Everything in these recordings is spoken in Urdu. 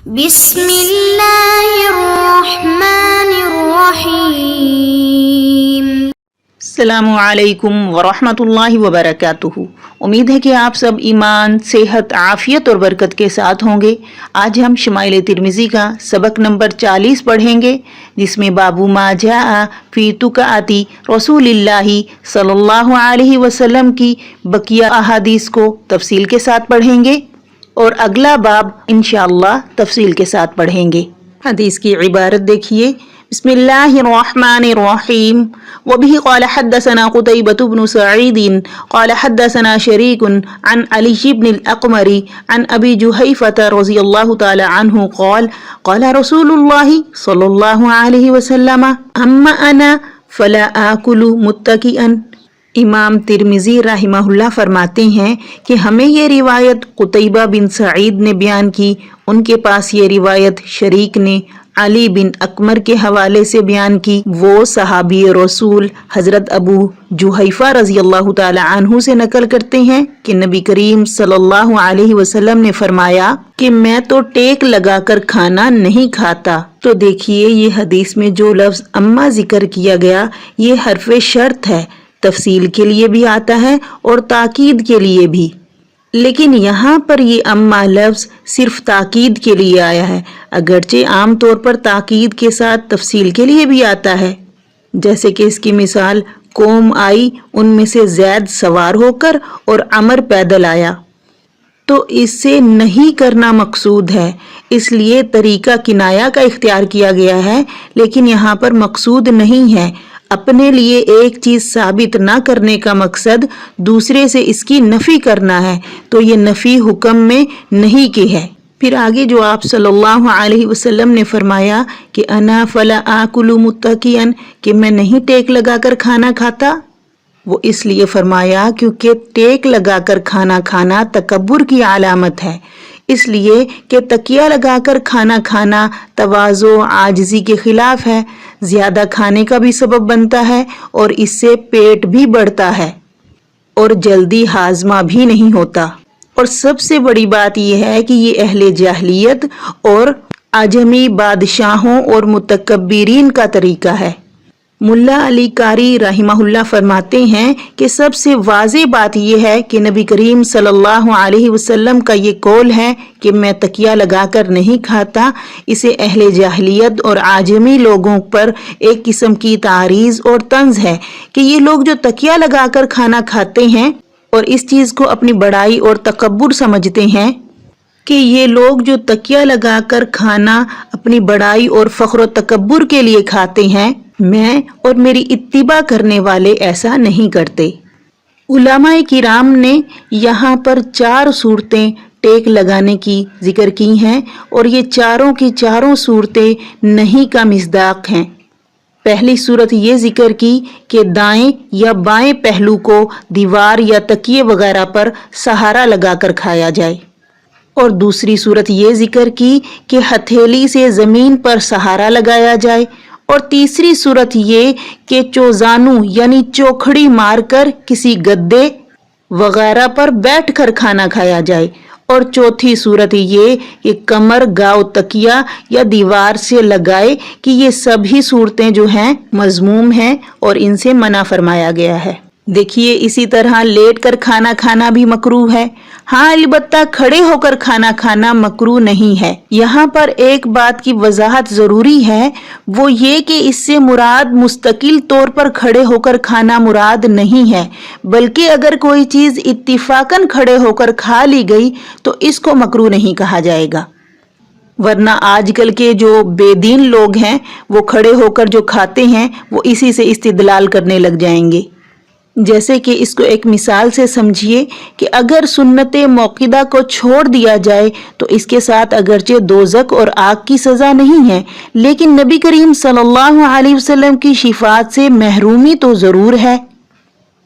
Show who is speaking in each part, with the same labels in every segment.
Speaker 1: بسم اللہ الرحمن الرحیم۔
Speaker 2: السلام علیکم ورحمۃ اللہ وبرکاتہ۔ امید ہے کہ آپ سب ایمان، صحت، عافیت اور برکت کے ساتھ ہوں گے۔ آج ہم شمائل ترمذی کا سبق نمبر 40 پڑھیں گے، جس میں باب ما جاء فی تکعتی رسول اللہ صلی اللہ علیہ وسلم کی بقیہ احادیث کو تفصیل کے ساتھ پڑھیں گے، اور اگلا باب انشاءاللہ تفصیل کے ساتھ پڑھیں گے۔ حدیث کی عبارت دیکھیے۔ بسم اللہ الرحمن الرحیم۔ وبه قال حدثنا قتيبة بن سعيد قال حدثنا شريك عن علي بن الأقمر عن أبي جحيفة رضي الله تعالى عنه قال قال رسول الله صلى الله عليه وسلم أما أنا فلا آكل متكئا۔ امام ترمذی رحمہ اللہ فرماتے ہیں کہ ہمیں یہ روایت قتیبہ بن سعید نے بیان کی، ان کے پاس یہ روایت شریک نے علی بن اقمر کے حوالے سے بیان کی۔ وہ صحابی رسول حضرت ابو جحیفہ رضی اللہ تعالی عنہ سے نقل کرتے ہیں کہ نبی کریم صلی اللہ علیہ وسلم نے فرمایا کہ میں تو ٹیک لگا کر کھانا نہیں کھاتا۔ تو دیکھیے یہ حدیث میں جو لفظ اما ذکر کیا گیا یہ حرف شرط ہے، تفصیل کے لیے بھی آتا ہے اور تاکید کے لیے بھی، لیکن یہاں پر یہ اما لفظ صرف تاکید کے لیے آیا ہے، اگرچہ عام طور پر تاکید کے ساتھ تفصیل کے لیے بھی آتا ہے، جیسے کہ اس کی مثال قوم آئی، ان میں سے زید سوار ہو کر اور عمر پیدل آیا، تو اس سے نہیں کرنا مقصود ہے، اس لیے طریقہ کنایا کا اختیار کیا گیا ہے، لیکن یہاں پر مقصود نہیں ہے۔ اپنے لیے ایک چیز ثابت نہ کرنے کا مقصد دوسرے سے اس کی نفی کرنا ہے، تو یہ نفی حکم میں نہیں کی ہے۔ پھر آگے جو آپ صلی اللہ علیہ وسلم نے فرمایا کہ انا فلا آکل متکئا، کہ میں نہیں ٹیک لگا کر کھانا کھاتا، وہ اس لیے فرمایا کیونکہ ٹیک لگا کر کھانا کھانا تکبر کی علامت ہے، اس لیے کہ تکیہ لگا کر کھانا کھانا تواضع عاجزی کے خلاف ہے، زیادہ کھانے کا بھی سبب بنتا ہے اور اس سے پیٹ بھی بڑھتا ہے اور جلدی ہاضمہ بھی نہیں ہوتا۔ اور سب سے بڑی بات یہ ہے کہ یہ اہل جاہلیت اور اعجمی بادشاہوں اور متکبرین کا طریقہ ہے۔ ملا علی قاری رحمہ اللہ فرماتے ہیں کہ سب سے واضح بات یہ ہے کہ نبی کریم صلی اللہ علیہ وسلم کا یہ قول ہے کہ میں تکیہ لگا کر نہیں کھاتا، اسے اہل جاہلیت اور اعجمی لوگوں پر ایک قسم کی تعریض اور طنز ہے کہ یہ لوگ جو تکیہ لگا کر کھانا کھاتے ہیں اور اس چیز کو اپنی بڑائی اور تکبر سمجھتے ہیں، کہ یہ لوگ جو تکیہ لگا کر کھانا اپنی بڑائی اور فخر و تکبر کے لیے کھاتے ہیں، میں اور میری اتباع کرنے والے ایسا نہیں کرتے۔ علماء کرام نے یہاں پر 4 صورتیں ٹیک لگانے کی ذکر کی ہیں، اور یہ چاروں کی چاروں صورتیں نہیں کا مصداق ہیں۔ پہلی صورت یہ ذکر کی کہ دائیں یا بائیں پہلو کو دیوار یا تکیے وغیرہ پر سہارا لگا کر کھایا جائے، اور دوسری صورت یہ ذکر کی کہ ہتھیلی سے زمین پر سہارا لگایا جائے، اور تیسری صورت یہ کہ چوزانو یعنی چوکھڑی مار کر کسی گدے وغیرہ پر بیٹھ کر کھانا کھایا جائے، اور چوتھی صورت یہ کہ کمر گاؤ تکیہ یا دیوار سے لگائے، کہ یہ سبھی صورتیں جو ہیں مذموم ہیں اور ان سے منع فرمایا گیا ہے۔ دیکھیے اسی طرح لیٹ کر کھانا کھانا بھی مکروہ ہے، ہاں البتہ کھڑے ہو کر کھانا کھانا مکروہ نہیں ہے۔ یہاں پر ایک بات کی وضاحت ضروری ہے، وہ یہ کہ اس سے مراد مستقل طور پر کھڑے ہو کر کھانا مراد نہیں ہے، بلکہ اگر کوئی چیز اتفاقاً کھڑے ہو کر کھا لی گئی تو اس کو مکروہ نہیں کہا جائے گا، ورنہ آج کل کے جو بے دین لوگ ہیں وہ کھڑے ہو کر جو کھاتے ہیں وہ اسی سے استدلال کرنے لگ جائیں گے۔ جیسے کہ اس کو ایک مثال سے سمجھیے کہ اگر سنت موقدہ کو چھوڑ دیا جائے تو اس کے ساتھ اگرچہ دوزخ اور آگ کی سزا نہیں ہے، لیکن نبی کریم صلی اللہ علیہ وسلم کی شفاعت سے محرومی تو ضرور ہے۔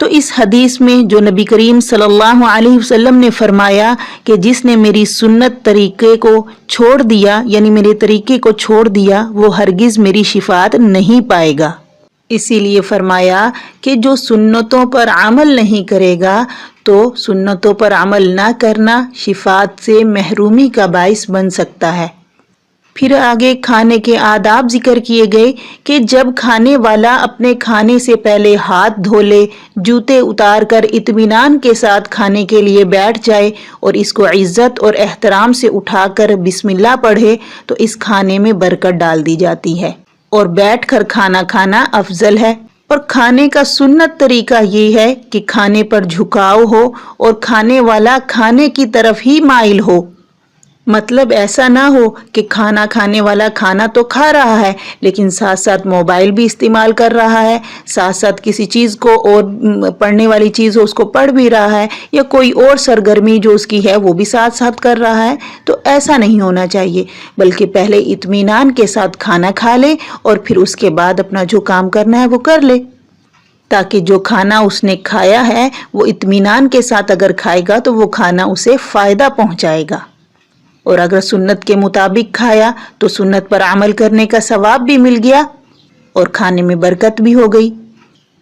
Speaker 2: تو اس حدیث میں جو نبی کریم صلی اللہ علیہ وسلم نے فرمایا کہ جس نے میری سنت طریقے کو چھوڑ دیا، یعنی میرے طریقے کو چھوڑ دیا، وہ ہرگز میری شفاعت نہیں پائے گا۔ اسی لیے فرمایا کہ جو سنتوں پر عمل نہیں کرے گا تو سنتوں پر عمل نہ کرنا شفاعت سے محرومی کا باعث بن سکتا ہے۔ پھر آگے کھانے کے آداب ذکر کیے گئے کہ جب کھانے والا اپنے کھانے سے پہلے ہاتھ دھو لے، جوتے اتار کر اطمینان کے ساتھ کھانے کے لیے بیٹھ جائے اور اس کو عزت اور احترام سے اٹھا کر بسم اللہ پڑھے تو اس کھانے میں برکت ڈال دی جاتی ہے اور بیٹھ کر کھانا کھانا افضل ہے۔ اور کھانے کا سنت طریقہ یہ ہے کہ کھانے پر جھکاؤ ہو اور کھانے والا کھانے کی طرف ہی مائل ہو، مطلب ایسا نہ ہو کہ کھانا کھانے والا کھانا تو کھا رہا ہے لیکن ساتھ ساتھ موبائل بھی استعمال کر رہا ہے، ساتھ ساتھ کسی چیز کو اور پڑھنے والی چیز ہو اس کو پڑھ بھی رہا ہے، یا کوئی اور سرگرمی جو اس کی ہے وہ بھی ساتھ ساتھ کر رہا ہے۔ تو ایسا نہیں ہونا چاہیے، بلکہ پہلے اطمینان کے ساتھ کھانا کھا لے اور پھر اس کے بعد اپنا جو کام کرنا ہے وہ کر لے، تاکہ جو کھانا اس نے کھایا ہے وہ اطمینان کے ساتھ اگر کھائے گا تو وہ کھانا اسے فائدہ پہنچائے گا، اور اگر سنت کے مطابق کھایا تو سنت پر عمل کرنے کا ثواب بھی مل گیا اور کھانے میں برکت بھی ہو گئی۔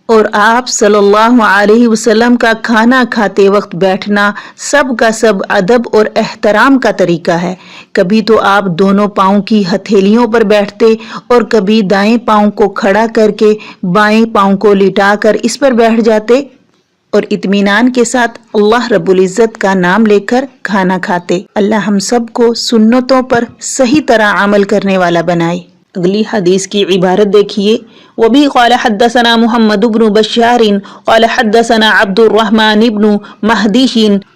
Speaker 2: اور آپ صلی اللہ علیہ وسلم کا کھانا کھاتے وقت بیٹھنا سب کا سب ادب اور احترام کا طریقہ ہے۔ کبھی تو آپ دونوں پاؤں کی ہتھیلیوں پر بیٹھتے اور کبھی دائیں پاؤں کو کھڑا کر کے بائیں پاؤں کو لٹا کر اس پر بیٹھ جاتے اور اطمینان کے ساتھ اللہ رب العزت کا نام لے کر کھانا کھاتے۔ اللہ ہم سب کو سنتوں پر صحیح طرح عمل کرنے والا بنائے۔ اگلی حدیث کی عبارت دیکھیے، وبی قال حدثنا محمد بن بشار قال حدثنا عبد الرحمن بن مہدی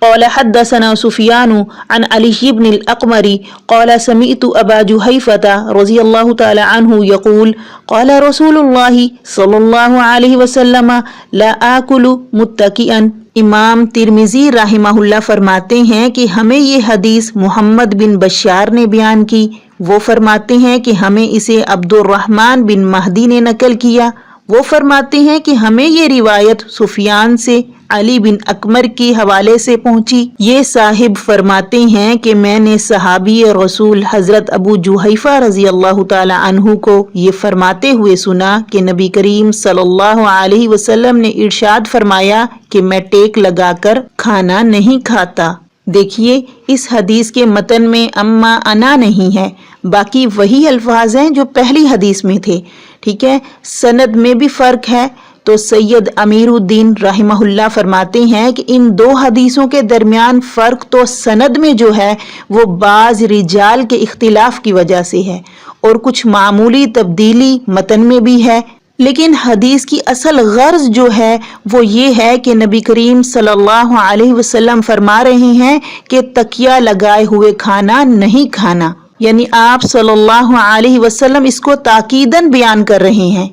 Speaker 2: قال حدثنا سفیان عن علی بن الاقمر قال سمعت ابا جحیفہ رضی اللہ تعالی عنہ یقول قال رسول اللہ صلی اللہ علیہ وسلم لا آکل متکئا۔ امام ترمذی رحمہ اللہ فرماتے ہیں کہ ہمیں یہ حدیث محمد بن بشار نے بیان کی، وہ فرماتے ہیں کہ ہمیں اسے عبد الرحمن بن مہدی نے نقل کیا، وہ فرماتے ہیں کہ ہمیں یہ روایت سفیان سے علی بن اقمر کے حوالے سے پہنچی۔ یہ صاحب فرماتے ہیں کہ میں نے صحابی رسول حضرت ابو جحیفہ رضی اللہ تعالی عنہ کو یہ فرماتے ہوئے سنا کہ نبی کریم صلی اللہ علیہ وسلم نے ارشاد فرمایا کہ میں ٹیک لگا کر کھانا نہیں کھاتا۔ دیکھیے اس حدیث کے متن میں اما انا نہیں ہے، باقی وہی الفاظ ہیں جو پہلی حدیث میں تھے، ٹھیک ہے۔ سند میں بھی فرق ہے، تو سید امیر الدین رحمہ اللہ فرماتے ہیں کہ ان دو حدیثوں کے درمیان فرق تو سند میں جو ہے وہ بعض رجال کے اختلاف کی وجہ سے ہے اور کچھ معمولی تبدیلی متن میں بھی ہے، لیکن حدیث کی اصل غرض جو ہے وہ یہ ہے کہ نبی کریم صلی اللہ علیہ وسلم فرما رہے ہیں کہ تکیہ لگائے ہوئے کھانا نہیں کھانا، یعنی آپ صلی اللہ علیہ وسلم اس کو تاکیداً بیان کر رہے ہیں۔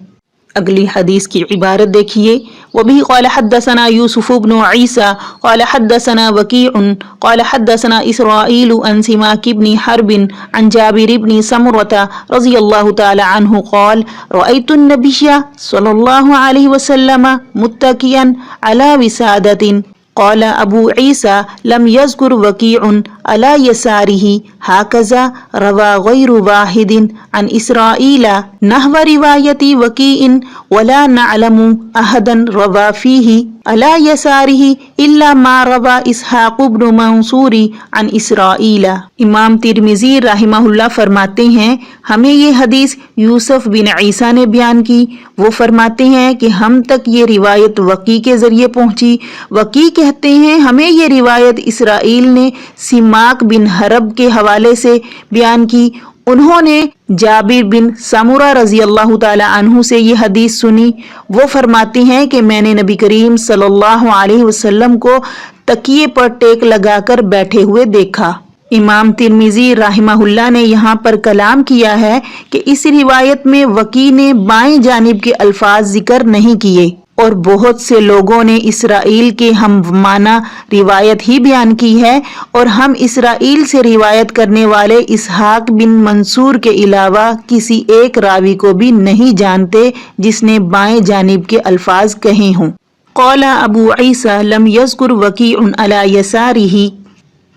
Speaker 2: اگلی حدیث کی عبارت دیکھیے، وبه قال حدثنا يوسف بن عيسى قال حدثنا وكيع قال حدثنا إسرائيل عن سماك بن حرب عن جابر بن سمرة رضي الله تعالى عنه قال رأيت النبي صلى الله عليه وسلم متكئا على وسادة قال ابو عیسیٰ لم یذکر وکیع علی یسارہ ہکذا روا غیر واحد عن اسرائیل نحو روایت وکیع ولا نعلم احدا روا فیہ علی یسارہ الا ما روا اسحاق بن منصور عن اسرائیل۔ امام ترمذی رحمہ اللہ فرماتے ہیں ہمیں یہ حدیث یوسف بن عیسیٰ نے بیان کی، وہ فرماتے ہیں کہ ہم تک یہ روایت وکی کے ذریعے پہنچی۔ وکی کہتے ہیں ہمیں یہ روایت اسرائیل نے سماک بن حرب کے حوالے سے بیان کی، انہوں نے جابر بن سمرہ رضی اللہ تعالی عنہ سے یہ حدیث سنی، وہ فرماتے ہیں کہ میں نے نبی کریم صلی اللہ علیہ وسلم کو تکیے پر ٹیک لگا کر بیٹھے ہوئے دیکھا۔ امام ترمذی رحمہ اللہ نے یہاں پر کلام کیا ہے کہ اس روایت میں وکی نے بائیں جانب کے الفاظ ذکر نہیں کیے، اور بہت سے لوگوں نے اسرائیل کے ہم معنی روایت ہی بیان کی ہے، اور ہم اسرائیل سے روایت کرنے والے اسحاق بن منصور کے علاوہ کسی ایک راوی کو بھی نہیں جانتے جس نے بائیں جانب کے الفاظ کہے ہوں۔ قال ابو عیسیٰ لم یذکر وکیع علی یسارہ،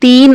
Speaker 2: 3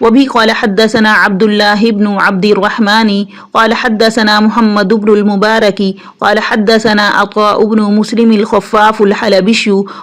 Speaker 2: وبه قال حدثنا عبد الله بن عبد الرحمن قال حدثنا محمد بن المبارك قال حدثنا عطاء بن مسلم الخفاف الحلبي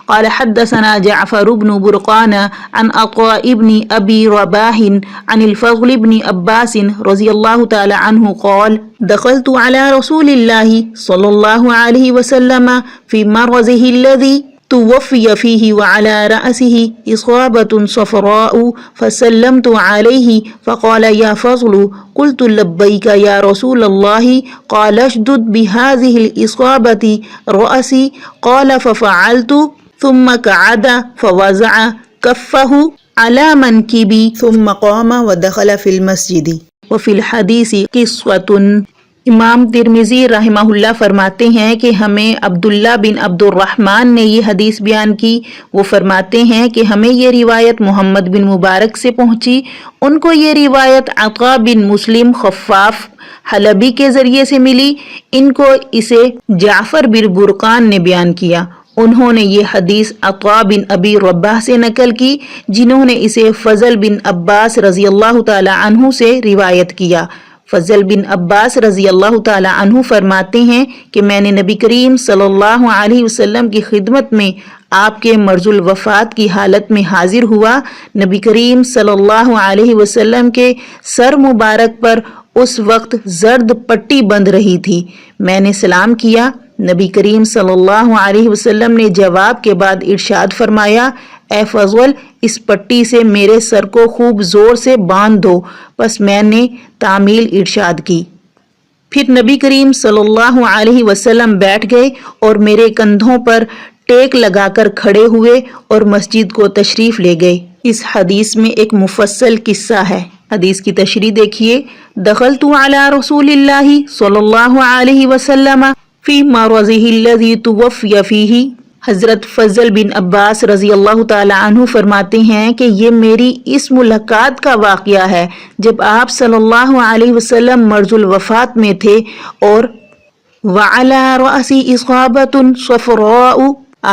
Speaker 2: قال حدثنا جعفر بن برقان عن عطاء بن أبي رباح عن الفضل بن عباس رضي الله تعالى عنه قال دخلت على رسول الله صلى الله عليه وسلم في مرضه الذي توفي فيه وعلى رأسه إصابة صفراء فسلمت عليه فقال يا فضل قلت لبيك يا رسول الله قال اشدد بهذه الإصابة رأسي قال ففعلت ثم قعد فوضع كفه على منكبي ثم قام ودخل في المسجد وفي الحديث قصة امام ترمذی رحمہ اللہ فرماتے ہیں کہ ہمیں عبداللہ بن عبدالرحمن نے یہ حدیث بیان کی. وہ فرماتے ہیں کہ ہمیں یہ روایت محمد بن مبارک سے پہنچی. ان کو یہ روایت عطاء بن مسلم خفاف حلبی کے ذریعے سے ملی. ان کو اسے جعفر بن برقان نے بیان کیا. انہوں نے یہ حدیث عطاء بن ابی رباح سے نقل کی جنہوں نے اسے فضل بن عباس رضی اللہ تعالی عنہ سے روایت کیا. فضل بن عباس رضی اللہ تعالی عنہ فرماتے ہیں کہ میں نے نبی کریم صلی اللہ علیہ وسلم کی خدمت میں آپ کے مرض الوفات کی حالت میں حاضر ہوا. نبی کریم صلی اللہ علیہ وسلم کے سر مبارک پر اس وقت زرد پٹی بندھ رہی تھی. میں نے سلام کیا. نبی کریم صلی اللہ علیہ وسلم نے جواب کے بعد ارشاد فرمایا اے فضل اس پٹی سے میرے سر کو خوب زور سے باندھ دو. پس میں نے تعمیل ارشاد کی. پھر نبی کریم صلی اللہ علیہ وسلم بیٹھ گئے اور میرے کندھوں پر ٹیک لگا کر کھڑے ہوئے اور مسجد کو تشریف لے گئے. اس حدیث میں ایک مفصل قصہ ہے. حدیث کی تشریح دیکھیے. دخلت علی رسول اللہ صلی اللہ علیہ وسلم فی مرضہ الذی توفی فیہ. حضرت فضل بن عباس رضی اللہ تعالی عنہ فرماتے ہیں کہ یہ میری اس ملاقات کا واقعہ ہے جب آپ صلی اللہ علیہ وسلم مرض الوفات میں تھے اور وعلی رأسی اصابۃ صفراء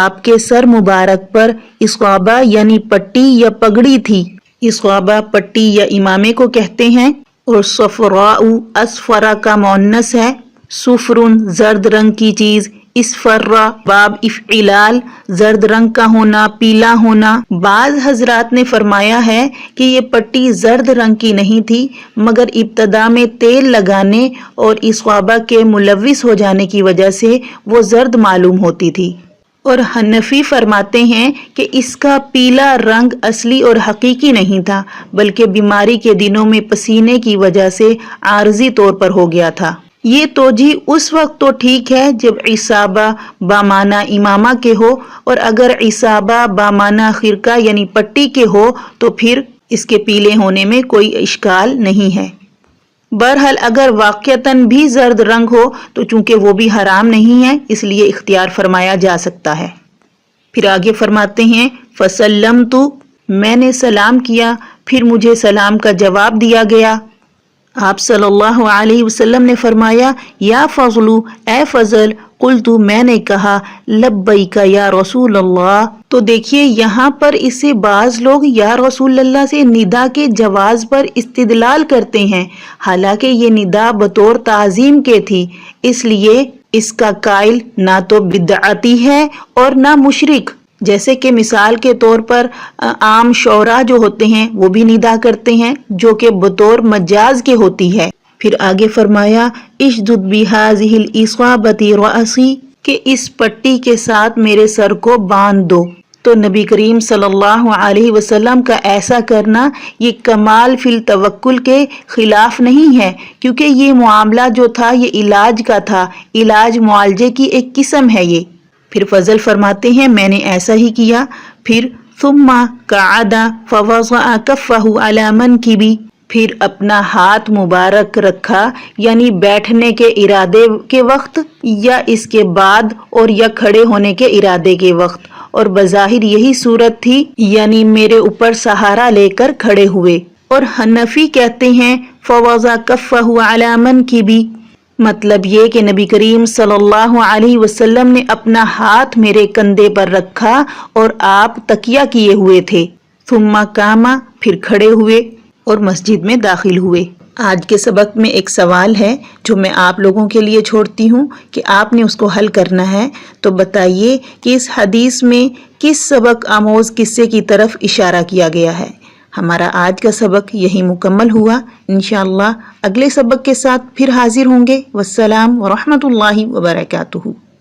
Speaker 2: آپ کے سر مبارک پر اصابہ یعنی پٹی یا پگڑی تھی. اصابہ پٹی یا امامے کو کہتے ہیں اور صفراء اسفرا کا مؤنث ہے. صفرن زرد رنگ کی چیز. اسفرا باب افعلال زرد رنگ کا ہونا پیلا ہونا. بعض حضرات نے فرمایا ہے کہ یہ پٹی زرد رنگ کی نہیں تھی مگر ابتدا میں تیل لگانے اور اصابہ کے ملوث ہو جانے کی وجہ سے وہ زرد معلوم ہوتی تھی. اور حنفی فرماتے ہیں کہ اس کا پیلا رنگ اصلی اور حقیقی نہیں تھا بلکہ بیماری کے دنوں میں پسینے کی وجہ سے عارضی طور پر ہو گیا تھا. یہ توجیہ اس وقت تو ٹھیک ہے جب عصابہ بامانہ امامہ کے ہو اور اگر عصابہ بامانہ خرقہ یعنی پٹی کے ہو تو پھر اس کے پیلے ہونے میں کوئی اشکال نہیں ہے. بہرحال اگر واقعتاً بھی زرد رنگ ہو تو چونکہ وہ بھی حرام نہیں ہے اس لیے اختیار فرمایا جا سکتا ہے. پھر آگے فرماتے ہیں فسلمت میں نے سلام کیا پھر مجھے سلام کا جواب دیا گیا. آپ صلی اللہ علیہ وسلم نے فرمایا یا فضل اے فضل قلت میں نے کہا لبیک یا رسول اللہ. تو دیکھیے یہاں پر اسے بعض لوگ یا رسول اللہ سے ندا کے جواز پر استدلال کرتے ہیں حالانکہ یہ ندا بطور تعظیم کے تھی اس لیے اس کا قائل نہ تو بدعتی ہے اور نہ مشرک. جیسے کہ مثال کے طور پر عام شعراء جو ہوتے ہیں وہ بھی ندا کرتے ہیں جو کہ بطور مجاز کے ہوتی ہے. پھر آگے فرمایا اشدد بہذہ الاصابۃ رأسی کہ اس پٹی کے ساتھ میرے سر کو باندھ دو. تو نبی کریم صلی اللہ علیہ وسلم کا ایسا کرنا یہ کمال فی التوکل کے خلاف نہیں ہے کیونکہ یہ معاملہ جو تھا یہ علاج کا تھا. علاج معالجے کی ایک قسم ہے یہ. پھر فضل فرماتے ہیں میں نے ایسا ہی کیا. پھر ثم قعد فوضع کفہ علی منکبی پھر اپنا ہاتھ مبارک رکھا یعنی بیٹھنے کے ارادے کے وقت یا اس کے بعد اور یا کھڑے ہونے کے ارادے کے وقت اور بظاہر یہی صورت تھی یعنی میرے اوپر سہارا لے کر کھڑے ہوئے. اور حنفی کہتے ہیں فوضع کفہ علی منکبی مطلب یہ کہ نبی کریم صلی اللہ علیہ وسلم نے اپنا ہاتھ میرے کندھے پر رکھا اور آپ تکیہ کیے ہوئے تھے. ثم قام پھر کھڑے ہوئے. اور مسجد میں داخل ہوئے۔ آج کے سبق میں ایک سوال ہے جو میں آپ لوگوں کے لیے چھوڑتی ہوں کہ آپ نے اس کو حل کرنا ہے۔ تو بتائیے کہ اس حدیث میں کس سبق آموز قصے کی طرف اشارہ کیا گیا ہے۔ ہمارا آج کا سبق یہی مکمل ہوا۔ انشاءاللہ اگلے سبق کے ساتھ پھر حاضر ہوں گے۔ والسلام ورحمۃ اللہ وبرکاتہ۔